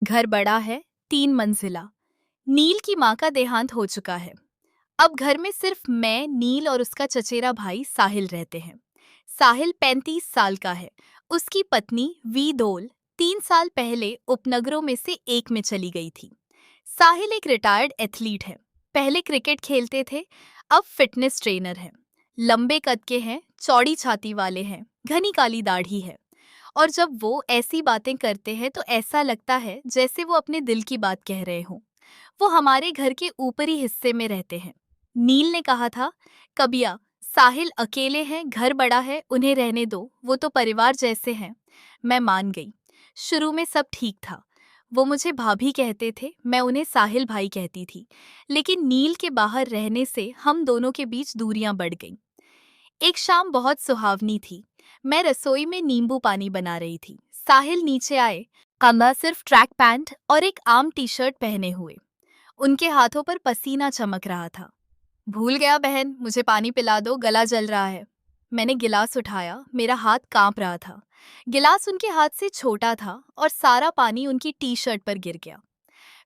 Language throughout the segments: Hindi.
घर बड़ा है, 3 मंजिला। नील की माँ का देहांत हो चुका है। अब घर में सिर्फ मैं, नील और उसका चचेरा भाई साहिल रहते हैं। साहिल 35 साल का है। उसकी पत्नी वी धोल 3 साल पहले उपनगरों में से एक में चली गई थी। साहिल एक रिटायर्ड एथलीट है। पहले क्रिकेट खेलते थे, अब फिटनेस ट्रेनर हैं। लंबे कद के हैं, चौड़ी छाती वाले हैं, घनी काली दाढ़ी है। और जब वो ऐसी बातें करते हैं तो ऐसा लगता है जैसे वो अपने दिल की बात कह रहे हों। वो हमारे घर के ऊपरी हिस्से में रहते हैं। नील ने कहा था, कबिया, साहिल अकेले हैं, घर बड़ा है, उन्हें रहने दो, वो तो परिवार जैसे हैं। मैं मान गई। शुरू में सब ठीक था। वो मुझे भाभी कहते थे, मैं उन्हें साहिल भाई कहती थी। लेकिन नील के बाहर रहने से हम दोनों के बीच दूरियां बढ़ गईं। एक शाम बहुत सुहावनी थी। मैं रसोई में नींबू पानी बना रही थी। साहिल नीचे आए, कमर सिर्फ ट्रैक पैंट और एक आम टी शर्ट पहने हुए। उनके हाथों पर पसीना चमक रहा था। भूल गया बहन, मुझे पानी पिला दो, गला जल रहा है। मैंने गिलास उठाया, मेरा हाथ कांप रहा था। गिलास उनके हाथ से छोटा था और सारा पानी उनकी टी शर्ट पर गिर गया।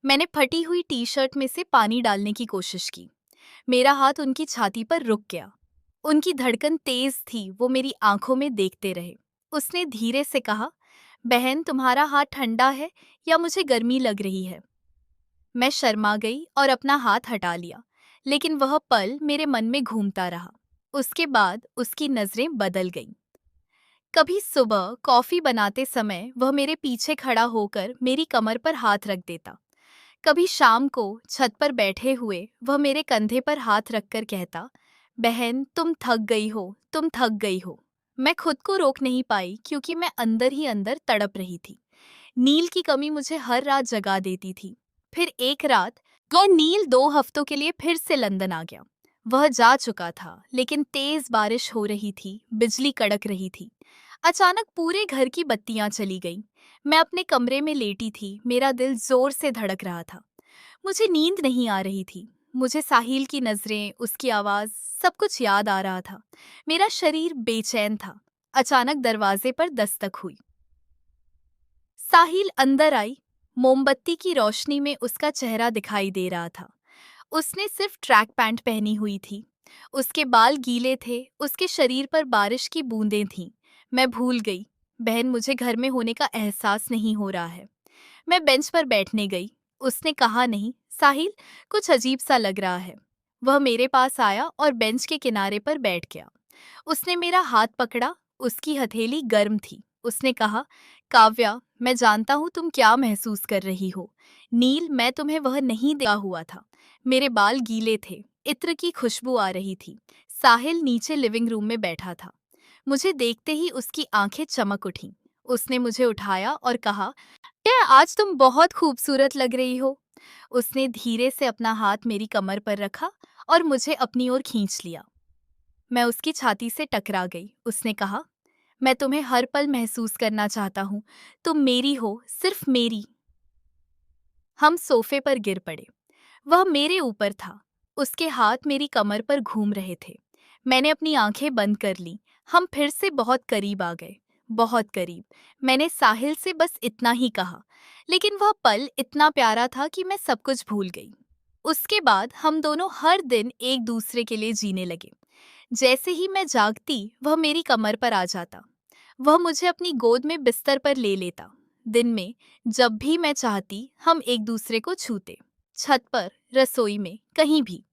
मैंने फटी हुई टी शर्ट में से पानी डालने की कोशिश की। मेरा हाथ उनकी छाती पर रुक गया। उनकी धड़कन तेज थी, वो मेरी आंखों में देखते रहे। उसने धीरे से कहा, बहन तुम्हारा हाथ ठंडा है या मुझे गर्मी लग रही है? मैं शर्मा गई और अपना हाथ हटा लिया, लेकिन वह पल मेरे मन में घूमता रहा। उसके बाद उसकी नजरें बदल गईं। कभी सुबह कॉफी बनाते समय वह मेरे पीछे खड़ा होकर मेरी कमर पर हाथ रख देता। कभी शाम को छत पर बैठे हुए वह मेरे कंधे पर हाथ रखकर कहता, बहन तुम थक गई हो, तुम थक गई हो। मैं खुद को रोक नहीं पाई क्योंकि मैं अंदर ही अंदर तड़प रही थी। नील की कमी मुझे हर रात जगा देती थी। फिर एक रात और नील 2 हफ्तों के लिए फिर से लंदन आ गया। वह जा चुका था, लेकिन तेज बारिश हो रही थी, बिजली कड़क रही थी। अचानक पूरे घर की बत्तियां चली गईं। मैं अपने कमरे में लेटी थी, मेरा दिल जोर से धड़क रहा था। मुझे नींद नहीं आ रही थी। मुझे साहिल की नजरें, उसकी आवाज, सब कुछ याद आ रहा था। मेरा शरीर बेचैन था। अचानक दरवाजे पर दस्तक हुई। साहिल अंदर आई। मोमबत्ती की रोशनी में उसका चेहरा दिखाई दे रहा था। उसने सिर्फ ट्रैक पैंट पहनी हुई थी। उसके बाल गीले थे, उसके शरीर पर बारिश की बूंदें थीं। मैं भूल गई। बहन मुझे घर में होने का एहसास नहीं हो रहा है। मैं बेंच पर बैठने गई। उसने कहा नहीं, साहिल कुछ अजीब सा लग रहा है। वह मेरे पास आया और बेंच के किनारे पर बैठ गया। उसने मेरा हाथ पकड़ा। उसकी हथेली गर्म थी। उसने कहा, काव्या, मैं जानता हूँ तुम क्या महसूस कर रही हो। नील, मैं तुम्हें वह नहीं दिया हुआ था। मेरे बाल गीले थे, इत्र की खुशबू आ रही थी। साहिल नीचे लिविंग रूम में बैठा था। मुझे देखते ही उसकी आंखें चमक उठीं। उसने मुझे उठाया और कहा, क्या आज तुम बहुत खूबसूरत लग रही हो। उसने धीरे से अपना हाथ मेरी कमर पर रखा और मुझे अपनी ओर खींच लिया। मैं उसकी छाती से टकरा गई। उसने कहा, मैं तुम्हें हर पल महसूस करना चाहता हूँ। तुम मेरी हो, सिर्फ मेरी। हम सोफे पर गिर पड़े। वह मेरे ऊपर था। उसके हाथ मेरी कमर पर घूम रहे थे। मैंने अपनी आंखें बंद कर ली। हम फिर से बहुत करीब आ गए, बहुत करीब। मैंने साहिल से बस इतना ही कहा, लेकिन वह पल इतना प्यारा था कि मैं सब कुछ भूल गई। उसके बाद हम दोनों हर दिन एक दूसरे के लिए जीने लगे। जैसे ही मैं जागती, वह मेरी कमर पर आ जाता। वह मुझे अपनी गोद में बिस्तर पर ले लेता। दिन में जब भी मैं चाहती, हम एक दूसरे को छूते। छत पर, रसोई में, कहीं भी।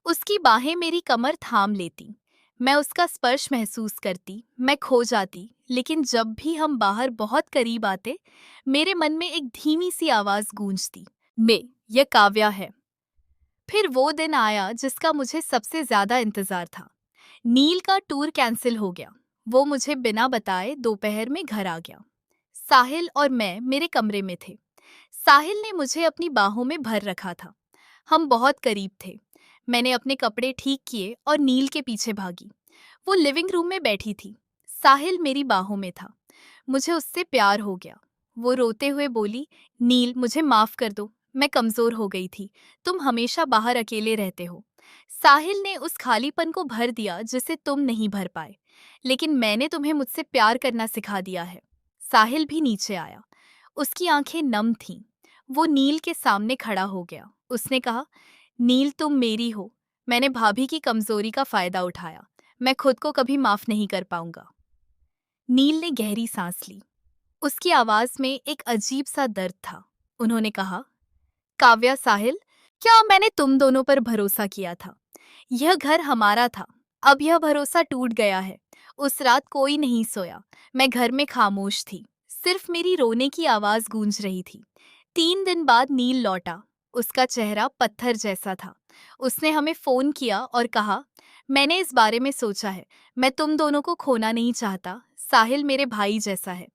उसकी बाहें मेरी कमर थाम लेती। मैं उसका स्पर्श महसूस करती। मैं खो जाती, लेकिन जब भी हम बाहर बहुत करीब आते, मेरे मन में एक धीमी सी आवाज गूंजती, मैं, यह काव्या है। फिर वो दिन आया जिसका मुझे सबसे ज्यादा इंतजार था। नील का टूर कैंसिल हो गया। वो मुझे बिना बताए दोपहर में घर आ गया। साहिल और मैं मेरे कमरे में थे। साहिल ने मुझे अपनी बाहों में भर रखा था। हम बहुत करीब थे। मैंने अपने कपड़े ठीक किए और नील के पीछे भागी। वो लिविंग रूम में बैठी थी। साहिल मेरी बाहों में था। मुझे उससे प्यार हो गया। वो रोते हुए बोली, नील मुझे माफ कर दो, मैं कमजोर हो गई थी। तुम हमेशा बाहर अकेले रहते हो। साहिल ने उस खालीपन को भर दिया जिसे तुम नहीं भर पाए। लेकिन मैंने तुम्हें मुझसे प्यार करना सिखा दिया है। साहिल भी नीचे आया। उसकी आंखें नम थीं। वो नील के सामने खड़ा हो गया। उसने कहा, नील तुम मेरी हो। मैंने भाभी की कमजोरी का फायदा उठाया। मैं खुद को कभी माफ नहीं कर पाऊंगा। नील ने गहरी सांस ली। उसकी आवाज में एक अजीब सा दर्द था। उन्होंने कहा, काव्या, साहिल, क्या मैंने तुम दोनों पर भरोसा किया था? यह घर हमारा था। अब यह भरोसा टूट गया है। उस रात कोई नहीं सोया। मैं घर में खामोश थी। सिर्फ मेरी रोने की आवाज गूंज रही थी। 3 दिन बाद नील लौटा। उसका चेहरा पत्थर जैसा था। उसने हमें फोन किया और कहा, मैंने इस बारे में सोचा है। मैं तुम दोनों को खोना नहीं चाहता। साहिल मेरे भाई जैसा है।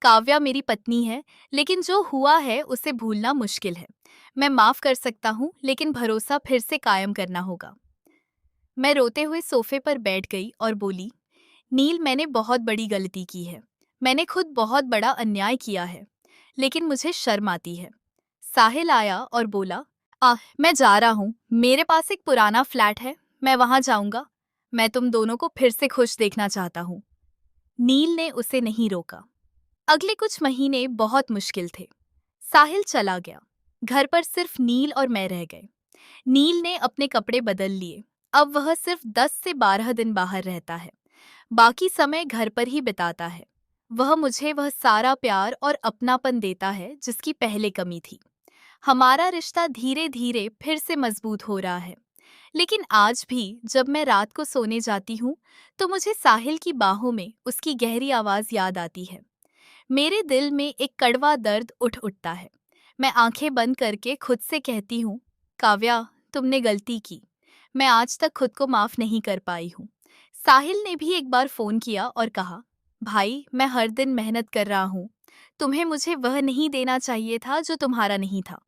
काव्या मेरी पत्नी है। लेकिन जो हुआ है उसे भूलना मुश्किल है। मैं माफ कर सकता हूँ, लेकिन भरोसा फिर से कायम करना होगा। मैं रोते हुए सोफे पर बैठ गई और बोली, नील, मैंने बहुत बड़ी गलती की है। मैंने खुद बहुत बड़ा अन्याय किया है, लेकिन मुझे शर्म आती है। साहिल आया और बोला, मैं जा रहा हूँ। मेरे पास एक पुराना फ्लैट है। मैं वहां जाऊंगा। मैं तुम दोनों को फिर से खुश देखना चाहता हूँ। नील ने उसे नहीं रोका। अगले कुछ महीने बहुत मुश्किल थे। साहिल चला गया। घर पर सिर्फ नील और मैं रह गए। नील ने अपने कपड़े बदल लिए। अब वह सिर्फ 10 से 12 दिन बाहर रहता है। बाकी समय घर पर ही बिताता है। वह मुझे वह सारा प्यार और अपनापन देता है जिसकी पहले कमी थी। हमारा रिश्ता धीरे धीरे फिर से मजबूत हो रहा है। लेकिन आज भी जब मैं रात को सोने जाती हूँ तो मुझे साहिल की बाहों में उसकी गहरी आवाज याद आती है। मेरे दिल में एक कड़वा दर्द उठता है। मैं आंखें बंद करके खुद से कहती हूँ, काव्या, तुमने गलती की। मैं आज तक खुद को माफ नहीं कर पाई हूँ। साहिल ने भी एक बार फोन किया और कहा, भाई, मैं हर दिन मेहनत कर रहा हूँ। तुम्हें मुझे वह नहीं देना चाहिए था जो तुम्हारा नहीं था।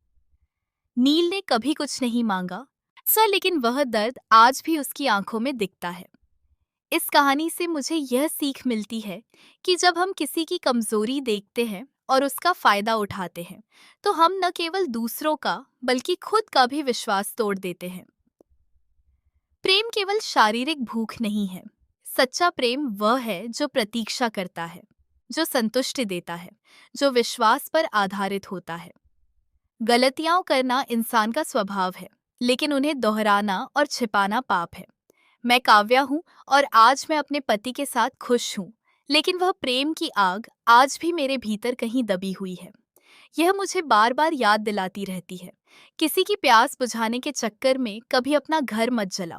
नील ने कभी कुछ नहीं मांगा सर, लेकिन वह दर्द आज भी उसकी आंखों में दिखता है। इस कहानी से मुझे यह सीख मिलती है कि जब हम किसी की कमजोरी देखते हैं और उसका फायदा उठाते हैं, तो हम न केवल दूसरों का बल्कि खुद का भी विश्वास तोड़ देते हैं। प्रेम केवल शारीरिक भूख नहीं है। सच्चा प्रेम वह है जो प्रतीक्षा करता है, जो संतुष्टि देता है, जो विश्वास पर आधारित होता है। गलतियां करना इंसान का स्वभाव है, लेकिन उन्हें दोहराना और छिपाना पाप है। मैं काव्या हूँ और आज मैं अपने पति के साथ खुश हूँ, लेकिन वह प्रेम की आग आज भी मेरे भीतर कहीं दबी हुई है। यह मुझे बार बार याद दिलाती रहती है, किसी की प्यास बुझाने के चक्कर में कभी अपना घर मत जलाओ।